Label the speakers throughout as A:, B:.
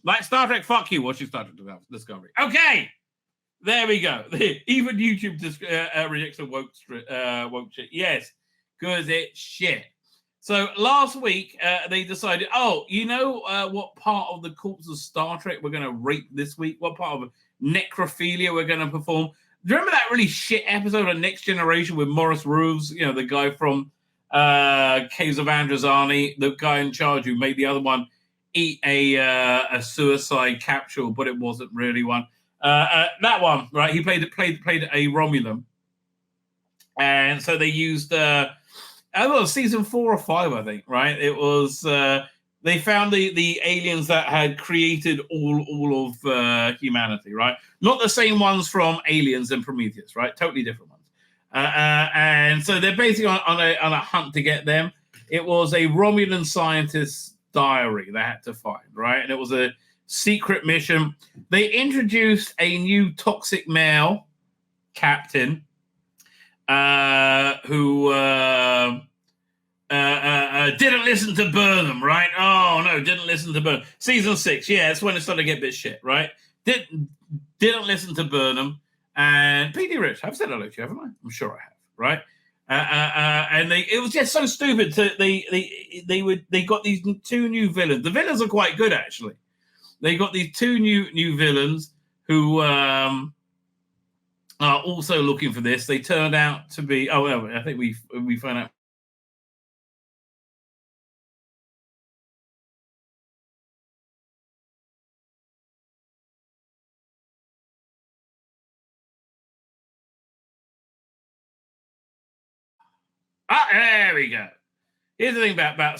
A: Like Star Trek, fuck you, watching Star Trek Discovery. Okay, there we go. Even YouTube rejects a woke shit. Yes, because it's shit. So last week, they decided, what part of the corpse of Star Trek we're going to rape this week? What part of necrophilia we're going to perform? Do you remember that really shit episode of Next Generation with Maurice Roves, the guy from Caves of Androzani, the guy in charge who made the other one eat a suicide capsule, but it wasn't really one. That one, right? He played a Romulan. And so they used... season 4 or 5, I think, right? It was they found the aliens that had created all of humanity, right? Not the same ones from Aliens and Prometheus, right? Totally different ones. And so they're basically on a hunt to get them. It was a Romulan scientist's diary they had to find, right? And it was a secret mission. They introduced a new toxic male captain who didn't listen to Burnham, right? Oh no, didn't listen to Burnham. Season 6, yeah, that's when it started to get a bit shit, right? Didn't listen to Burnham and PD Rich. I've said hello to you, haven't I? I'm sure I have, right? And it was just so stupid. They got these 2 new villains. The villains are quite good, actually. They got these 2 new villains who are also looking for this. They turned out to be. Oh no, I think we found out. There we go. Here's the thing about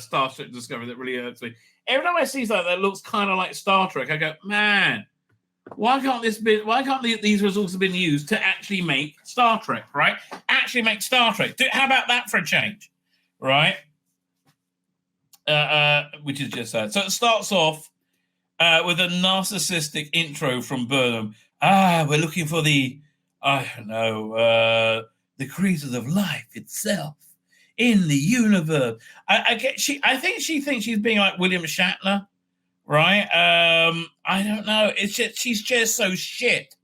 A: Star Trek Discovery that really hurts me. Every time I see something that looks kind of like Star Trek, I go, man, why can't these resources have been used to actually make Star Trek, right? Actually make Star Trek. How about that for a change, right? Which is just sad. So it starts off with a narcissistic intro from Burnham. We're looking for the creators of life itself in the universe. I think she thinks she's being like William Shatner, right? I don't know. It's just she's just so shit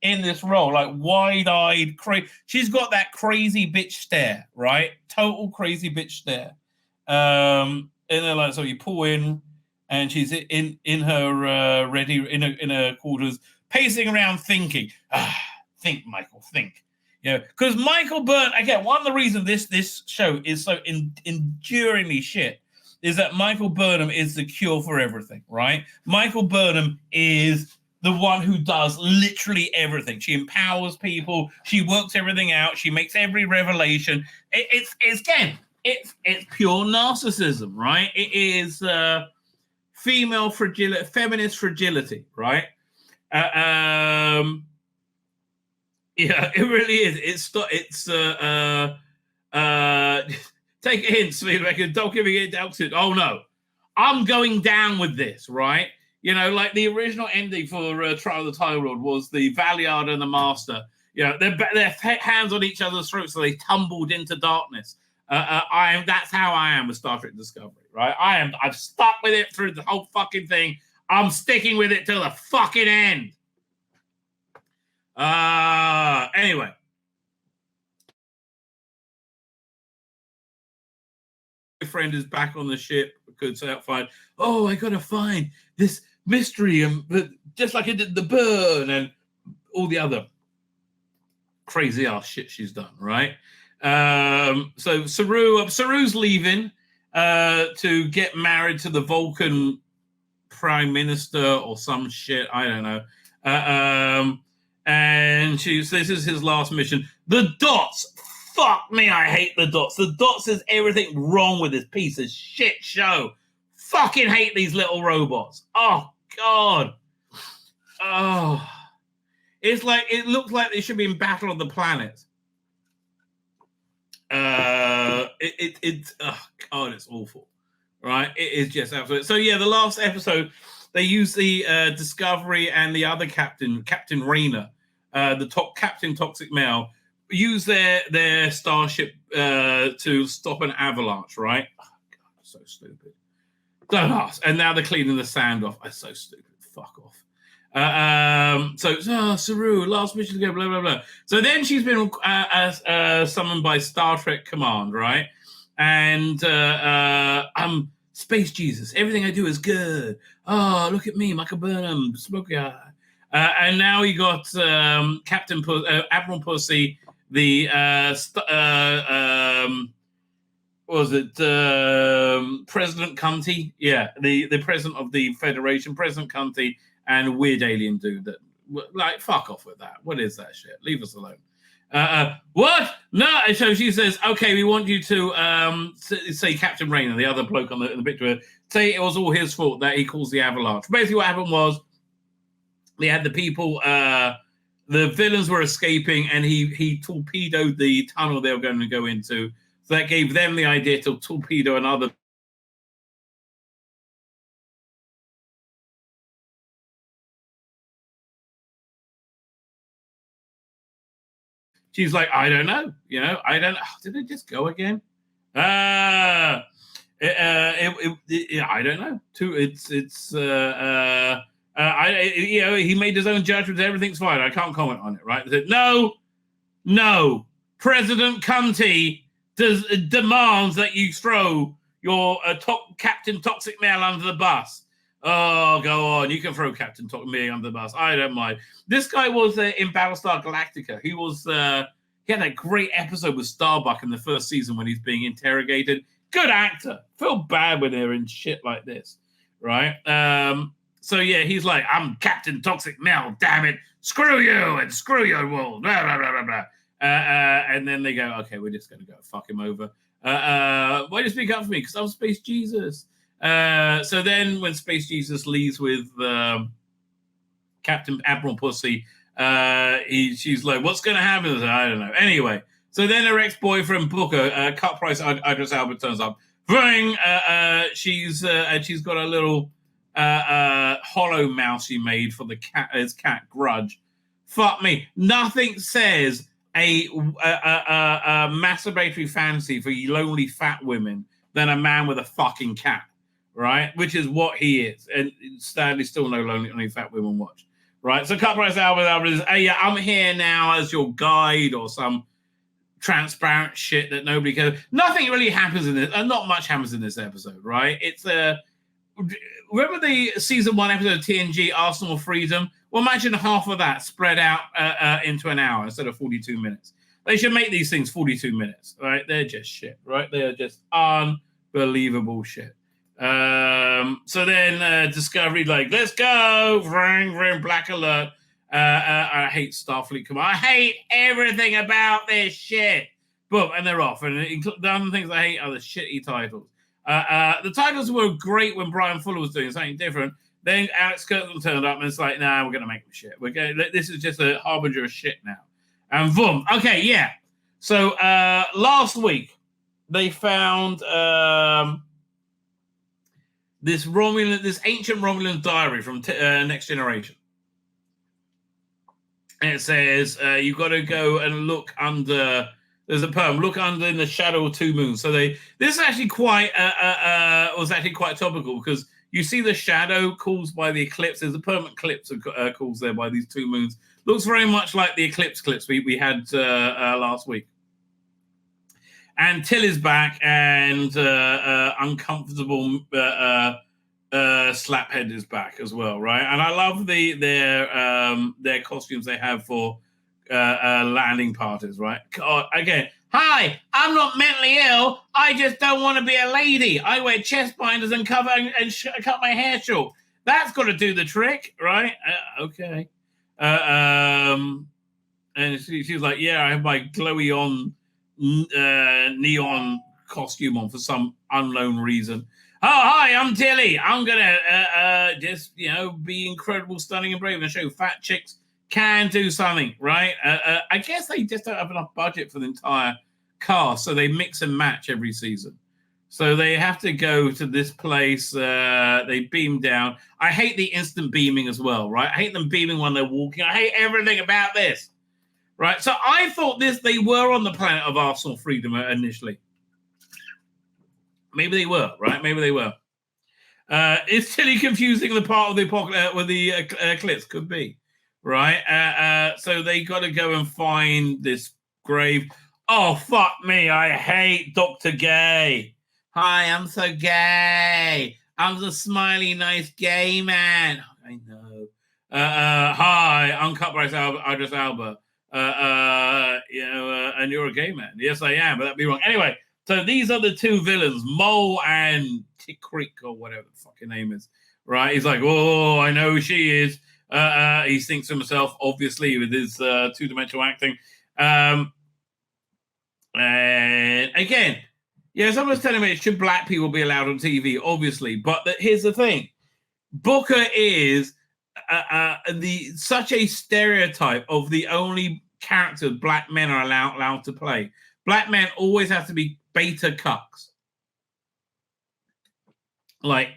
A: in this role, like wide-eyed, crazy. She's got that crazy bitch stare, right? Total crazy bitch stare. And then like so you pull in, and she's in her in her quarters, pacing around, thinking. Think, Michael, think. Because Michael Burnham, again, one of the reasons this show is so enduringly shit is that Michael Burnham is the cure for everything, right? Michael Burnham is the one who does literally everything. She empowers people. She works everything out. She makes every revelation. It's pure narcissism, right? It is female fragility, feminist fragility, right? Yeah, it really is. It's take a hint, Tzvi Lebetkin. Don't give me it out. Oh no, I'm going down with this, right? Like the original ending for Trial of the Time Lord was the Valiard and the Master. Their hands on each other's throats, so they tumbled into darkness. That's how I am with Star Trek Discovery, right? I've stuck with it through the whole fucking thing. I'm sticking with it till the fucking end. Anyway. My friend is back on the ship because outside. Oh, I gotta find this mystery, but just like it did the Burn and all the other crazy ass shit she's done, right? So Saru's leaving to get married to the Vulcan Prime Minister or some shit. I don't know. And this is his last mission. The Dots. Fuck me, I hate the Dots. The Dots is everything wrong with this piece of shit show. Fucking hate these little robots. Oh, God. Oh. It looks like they should be in Battle of the Planets. Oh, God, it's awful. Right? It is just absolute. So, yeah, the last episode, they used the Discovery and the other captain, Captain Rayner, the top Captain Toxic Male, use their starship to stop an avalanche, right? Oh, God, so stupid. Don't ask. And now they're cleaning the sand off. That's so stupid. Fuck off. Saru, last mission to go, blah, blah, blah. So then she's been summoned by Star Trek Command, right? And I'm Space Jesus. Everything I do is good. Oh, look at me, Michael Burnham, smoke guy. And now you got Admiral Pussy, the President Cunty? Yeah, the president of the Federation, President Cunty, and weird alien dude that, like, fuck off with that. What is that shit? Leave us alone. What? No. So she says, okay, we want you to say Captain Rayner, the other bloke in the picture, say it was all his fault that he caused the avalanche. Basically, what happened was they had the people, the villains were escaping, and he torpedoed the tunnel they were going to go into. So that gave them the idea to torpedo another. She's like, I don't know. I don't know. Did it just go again? I don't know. He made his own judgment. Everything's fine. I can't comment on it, right? Said, no. President Cunty demands that you throw your Captain Toxic Male under the bus. Oh, go on. You can throw Captain Toxic Male under the bus. I don't mind. This guy was in Battlestar Galactica. He had a great episode with Starbuck in the first season when he's being interrogated. Good actor. Feel bad when they're in shit like this, right? So yeah, he's like, I'm Captain Toxic Male, damn it. Screw you and screw your world. Blah, blah, blah, blah, blah. And then they go, okay, we're just going to go fuck him over. Why do you speak up for me? Because I'm Space Jesus. So then when Space Jesus leaves with Captain Admiral Pussy, she's like, what's going to happen? I don't know. Anyway, so then her ex-boyfriend Booker, cut price Idris Elba, turns up. Ring! She's got a little hollow mouse she made for his cat Grudge. Fuck me. Nothing says a masturbatory fantasy for lonely fat women than a man with a fucking cat, right? Which is what he is. And sadly, still no lonely fat women watch, right? So cut price Albert is, hey, yeah, I'm here now as your guide or some transparent shit that nobody cares. Nothing really happens in this, and not much happens in this episode, right? It's remember the season 1 episode of TNG, Arsenal of Freedom? Well, imagine half of that spread out into an hour instead of 42 minutes. They should make these things 42 minutes, right? They're just shit, right? They're just unbelievable shit. So then Discovery, like, let's go, ring, black alert. I hate Starfleet Command. I hate everything about this shit. Boom, and they're off. And the other things I hate are the shitty titles. The titles were great when Brian Fuller was doing something different. Then Alex Kurtzman turned up and it's like, nah, we're going to make them shit. This is just a harbinger of shit now. And boom. Okay, yeah. So last week, they found this ancient Romulan diary from Next Generation. And it says, you've got to go and look under... There's a poem. Look under in the shadow of two moons. So this is actually quite was actually quite topical because you see the shadow caused by the eclipse. There's a permanent eclipse caused there by these two moons. Looks very much like the eclipse clips we had last week. And Till is back, and uncomfortable Slaphead is back as well, right? And I love their costumes they have for landing parties, right? God, again, hi, I'm not mentally ill. I just don't want to be a lady. I wear chest binders and cut my hair short. That's got to do the trick, right? Okay. And she's like, yeah, I have my glowy on neon costume on for some unknown reason. Oh, hi, I'm Tilly. I'm gonna just be incredible, stunning, and brave and show fat chicks can do something, right? I guess they just don't have enough budget for the entire cast, so they mix and match every season. So they have to go to this place. They beam down. I hate the instant beaming as well, right? I hate them beaming when they're walking. I hate everything about this, right? So I thought they were on the planet of Arsenal Freedom initially. Maybe they were, right? Maybe they were. Is Tilly confusing the part of the apocalypse with the eclipse? Could be, right? So they got to go and find this grave. Oh, fuck me. I hate Dr. Gay. Hi, I'm so gay. I'm the smiley, nice gay man. I know. Hi, I'm Cut Bryce Idris Elba. And you're a gay man. Yes, I am, but that'd be wrong. Anyway, so these are the two villains, Mole and Tick Creek, or whatever the fucking name is. Right? He's like, oh, I know who she is. He thinks to himself, obviously, with his two-dimensional acting. And again, someone's telling me, should black people be allowed on TV? Obviously. But here's the thing. Booker is such a stereotype of the only character black men are allowed to play. Black men always have to be beta cucks. Like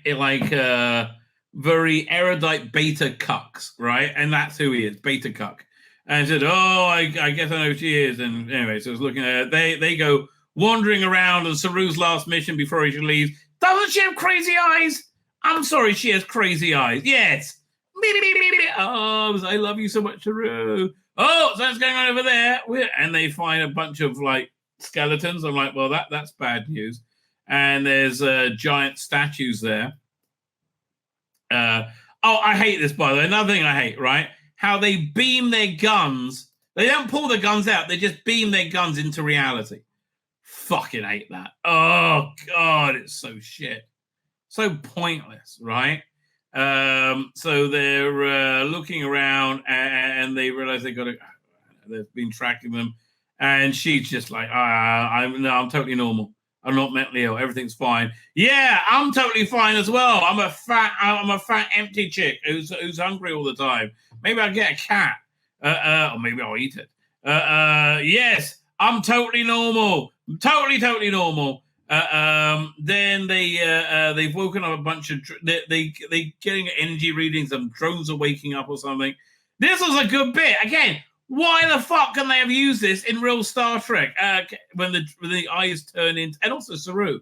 A: very erudite beta cucks, right? And that's who he is, beta cuck. And said, oh, I guess I know who she is. And anyway, so I was looking at they go wandering around on Saru's last mission before he leaves. Doesn't she have crazy eyes? I'm sorry, she has crazy eyes. Yes. Oh, I love you so much, Saru. Oh, so what's going on over there? And they find a bunch of like skeletons. I'm like, well, that's bad news. And there's giant statues there. I hate this, by the way. Another thing I hate, right? How they beam their guns. They don't pull the guns out. They just beam their guns into reality. Fucking hate that. Oh, God, it's so shit. So pointless, right? So they're looking around and they realize they've been tracking them. And she's just like, I'm totally normal. I'm not mentally ill. Everything's fine. Yeah, I'm totally fine as well. I'm a fat, empty chick who's hungry all the time. Maybe I'll get a cat. Or maybe I'll eat it. Yes, I'm totally normal. Totally normal. Then they've woken up a bunch of they getting energy readings. Some drones are waking up or something. This was a good bit. Again, why the fuck can they have used this in real Star Trek when the eyes turn into, and also Saru,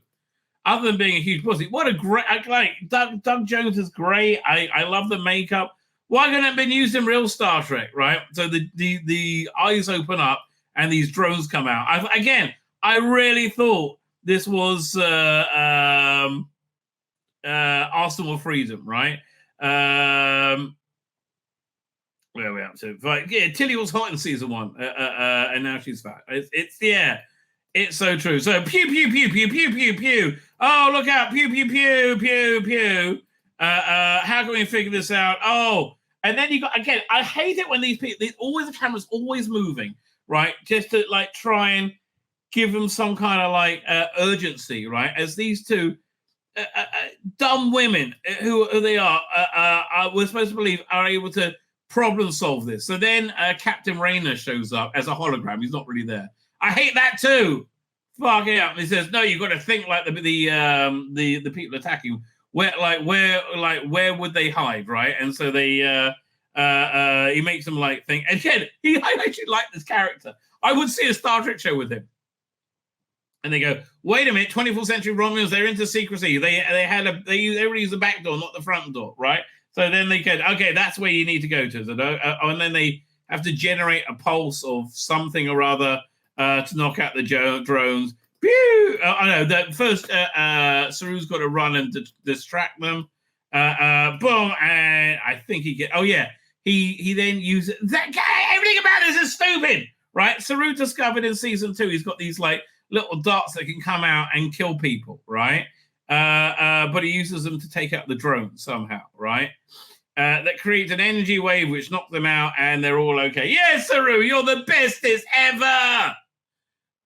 A: other than being a huge pussy? What a great, like Doug Jones is great. I love the makeup. Why couldn't it have been used in real Star Trek, right? So the eyes open up and these drones come out. I really thought this was Arsenal of Freedom, right? Where are we up to? Right, yeah, Tilly was hot in season 1, and now she's fat. It's so true. So pew pew pew pew pew pew pew. Oh, look out! Pew pew pew pew pew. How can we figure this out? Oh, and then you got again. I hate it when these people. The camera's always moving, right? Just to like try and give them some kind of like urgency, right? As these two dumb women, who they are, we're supposed to believe are able to problem solve this. So then Captain Rayner shows up as a hologram. He's not really there. I hate that too. Fuck yeah! And he says, "No, you've got to think like the people attacking. Where would they hide, right?" And so they he makes them like think. And again, I actually like this character. I would see a Star Trek show with him. And they go, wait a minute, 24th century Romulans, they're into secrecy. They use the back door, not the front door, right? So then they go, okay, that's where you need to go to. So, and then they have to generate a pulse of something or other to knock out the drones. Pew! I know that first Saru's got to run and distract them. Boom! And I think he then uses that guy. Everything about this is stupid, right? Saru discovered in season 2 he's got these like little darts that can come out and kill people, right? But he uses them to take out the drone somehow, right? That creates an energy wave which knocks them out, and they're all okay. Yes, Saru, you're the bestest ever!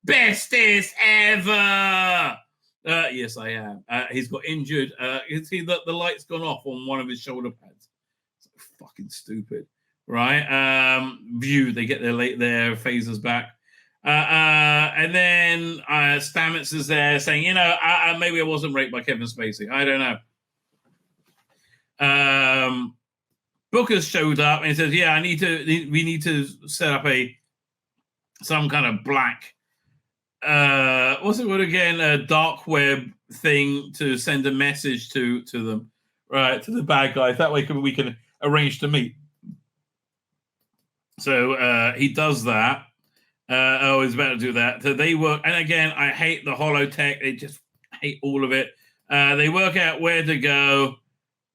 A: Bestest ever! Yes, I am. He's got injured. You see that the light's gone off on one of his shoulder pads. It's fucking stupid, right? They get their phasers back. And then Stamets is there saying, maybe I wasn't raped by Kevin Spacey. I don't know. Booker's showed up and he says, yeah, we need to set up some kind of black what's it called again? A dark web thing to send a message to them, right? To the bad guys. That way we can arrange to meet. So he does that. He's about to do that. So they work, and again, I hate the holotech. They just hate all of it. They work out where to go,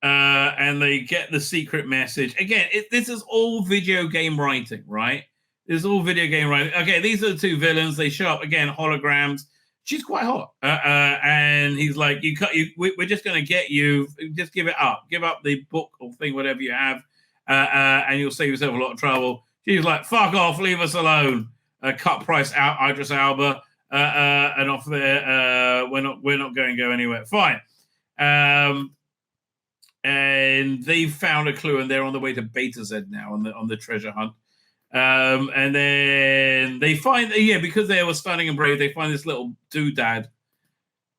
A: and they get the secret message. Again, this is all video game writing, right? This is all video game writing. Okay, these are the two villains. They show up again, holograms. She's quite hot, and he's like, we're just going to get you. Just give it up. Give up the book or thing, whatever you have, and you'll save yourself a lot of trouble. She's like, fuck off, leave us alone. Cut price out, Idris Elba, and off there. We're not going to go anywhere. Fine. And they've found a clue, and they're on the way to Beta Z now on the treasure hunt. And then they find, because they were stunning and brave, they find this little doodad,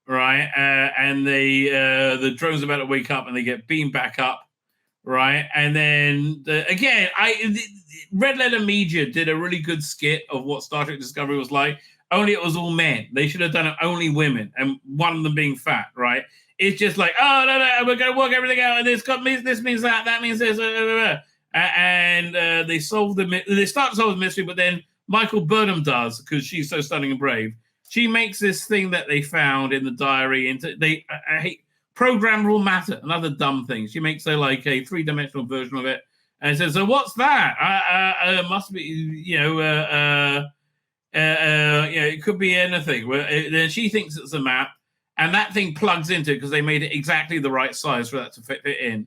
A: right? And the drone's about to wake up, and they get beamed back up. Right, and then Red Letter Media did a really good skit of what Star Trek Discovery was like. Only it was all men. They should have done it only women, and one of them being fat. Right? It's just like, oh no, we're going to work everything out, and this means that means this, and they solve they start to solve the mystery, but then Michael Burnham does, because she's so stunning and brave. She makes this thing that they found in the diary into I hate. Program rule matter, another dumb thing. She makes a 3-dimensional version of it, and says, "So what's that? It must be, it could be anything." Then she thinks it's a map, and that thing plugs into it because they made it exactly the right size for that to fit in,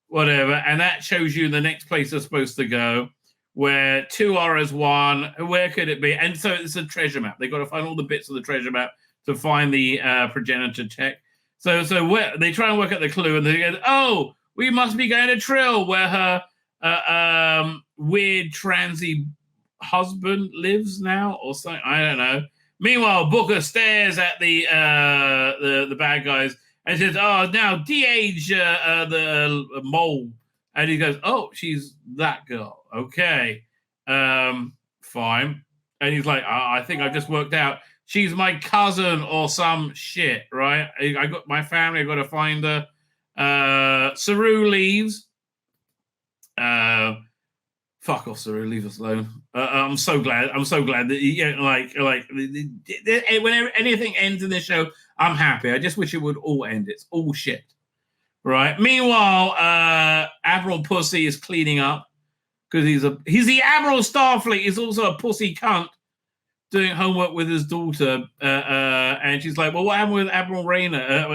A: whatever. And that shows you the next place they're supposed to go, where 2 are as 1. Where could it be? And so it's a treasure map. They got to find all the bits of the treasure map to find the progenitor tech. So they try and work out the clue, and they go, "Oh, we must be going to Trill, where her weird transy husband lives now, or something. I don't know." Meanwhile, Booker stares at the bad guys and says, "Oh, now de-age the mole," and he goes, "Oh, she's that girl. Okay, fine." And he's like, "I think I've just worked out. She's my cousin or some shit, right? I got my family. I got to find her." Saru leaves. Fuck off, Saru. Leave us alone. I'm so glad that whenever anything ends in this show, I'm happy. I just wish it would all end. It's all shit, right? Meanwhile, Admiral Pussy is cleaning up because he's the Admiral of Starfleet. He's also a pussy cunt, doing homework with his daughter, and she's like, "Well, what happened with Admiral Rayner?"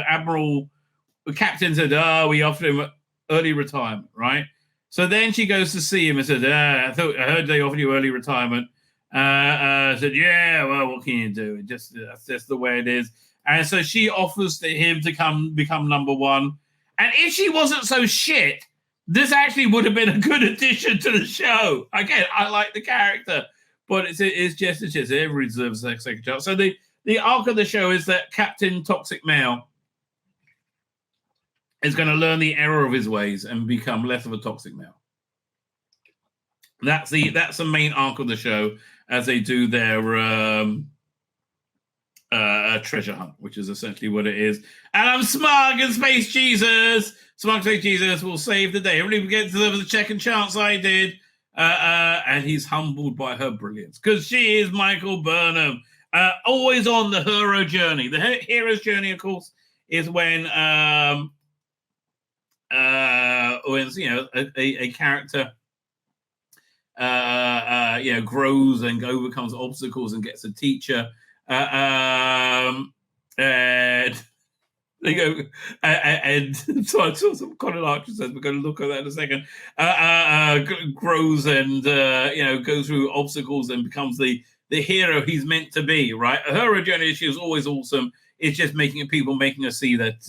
A: The captain said, "Oh, we offered him early retirement," right? So then she goes to see him and says, I heard they offered you early retirement. Said, "Yeah, well, what can you do? That's just the way it is." And so she offers to him to become number 1. And if she wasn't so shit, this actually would have been a good addition to the show. Again, I like the character. But it's just everybody deserves a second chance. So the arc of the show is that Captain Toxic Male is going to learn the error of his ways and become less of a toxic male. That's the main arc of the show as they do their treasure hunt, which is essentially what it is. And I'm smug and Space Jesus. Smug Space Jesus will save the day. Everybody gets the second chance I did. And he's humbled by her brilliance because she is Michael Burnham, always on the hero journey. The hero's journey, of course, is when a character grows and overcomes obstacles and gets a teacher, and they go, and so I saw some Colin Archer says, we're going to look at that in a second, grows and goes through obstacles and becomes the hero he's meant to be, right? Her journey, she was always awesome. It's just making her see that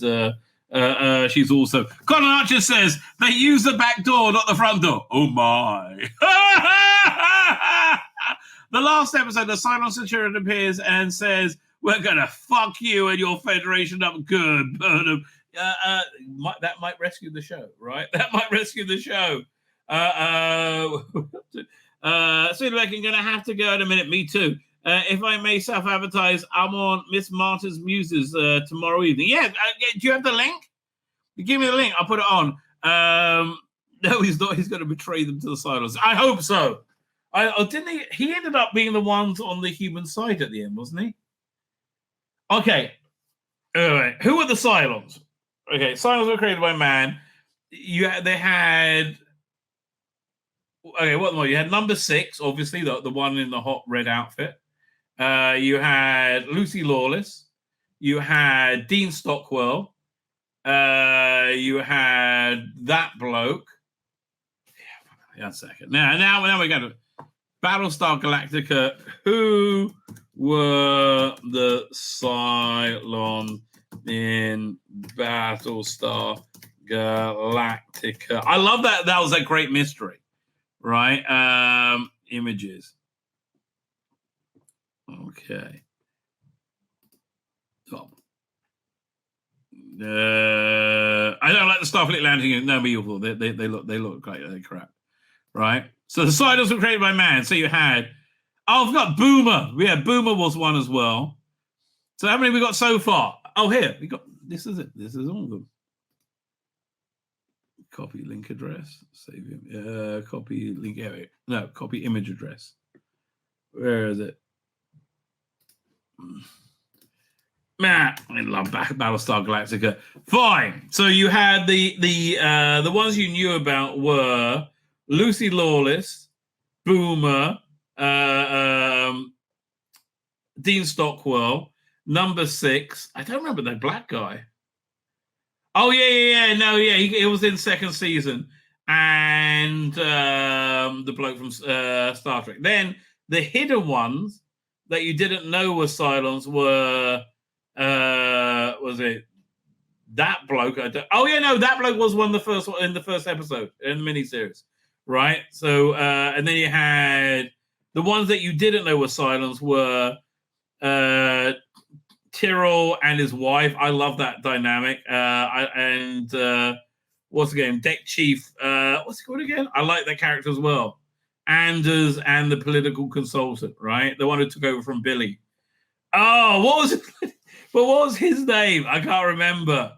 A: she's awesome. Colin Archer says they use the back door, not the front door. Oh my. The last episode, the Cylon Centurion appears and says, "We're gonna fuck you and your Federation up good, Burnham." That might rescue the show, right? That might rescue the show. Tzvi Lebetkin, gonna have to go in a minute. Me too. If I may self-advertise, I'm on Miss Martha's Muses tomorrow evening. Yeah, do you have the link? Give me the link. I'll put it on. No, he's not. He's going to betray them to the Cylons. I hope so. Didn't he? He ended up being the ones on the human side at the end, wasn't he? Okay. Anyway, who are the Cylons? Okay, Cylons were created by man. They had. Okay, what more? You had number 6, obviously, the one in the hot red outfit. You had Lucy Lawless. You had Dean Stockwell. You had that bloke. Yeah, a second. Now we're going to Battlestar Galactica. Who were the Cylons in Battlestar Galactica? I love that. That was a great mystery, right? Images. Okay. Oh. I don't like the Starfleet landing. No, be awful. They look like they're crap, right? So the Cylons were created by man. So you had, I've got Boomer. Yeah, Boomer was one as well. So how many we got so far? Oh, here we got. This is it. This is all of them. Copy link address. Save him. Copy link area. No, copy image address. Where is it? Man, I love Battlestar Galactica. Fine. So you had the ones you knew about were Lucy Lawless, Boomer, Dean Stockwell, number 6. I don't remember that black guy. Oh yeah. No, yeah, he was in 2nd season, and the bloke from Star Trek. Then the hidden ones that you didn't know were Cylons were. Was it that bloke? That bloke was one in the first episode in the miniseries, right? So, and then you had the ones that you didn't know were Cylons were Tyrrell and his wife. I love that dynamic. What's again? Deck Chief. What's he called again? I like that character as well. Anders and the political consultant, right? The one who took over from Billy. Oh, what was it? But what was his name? I can't remember.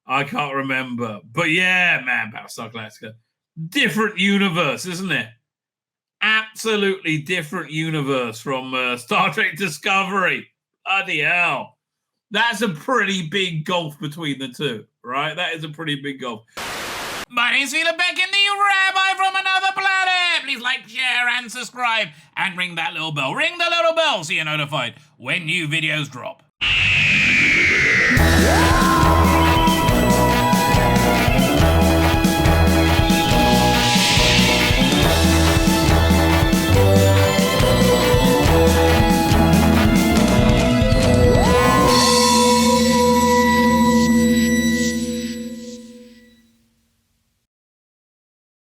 A: But yeah, man, Battlestar Galactica. Different universe, isn't it? Absolutely different universe from Star Trek Discovery. Bloody hell. That's a pretty big gulf between the two, right? That is a pretty big gulf. My name's Tzvi Lebetkin, the Rabbi from another planet. Please like, share, and subscribe. And ring that little bell. Ring the little bell so you're notified when new videos drop.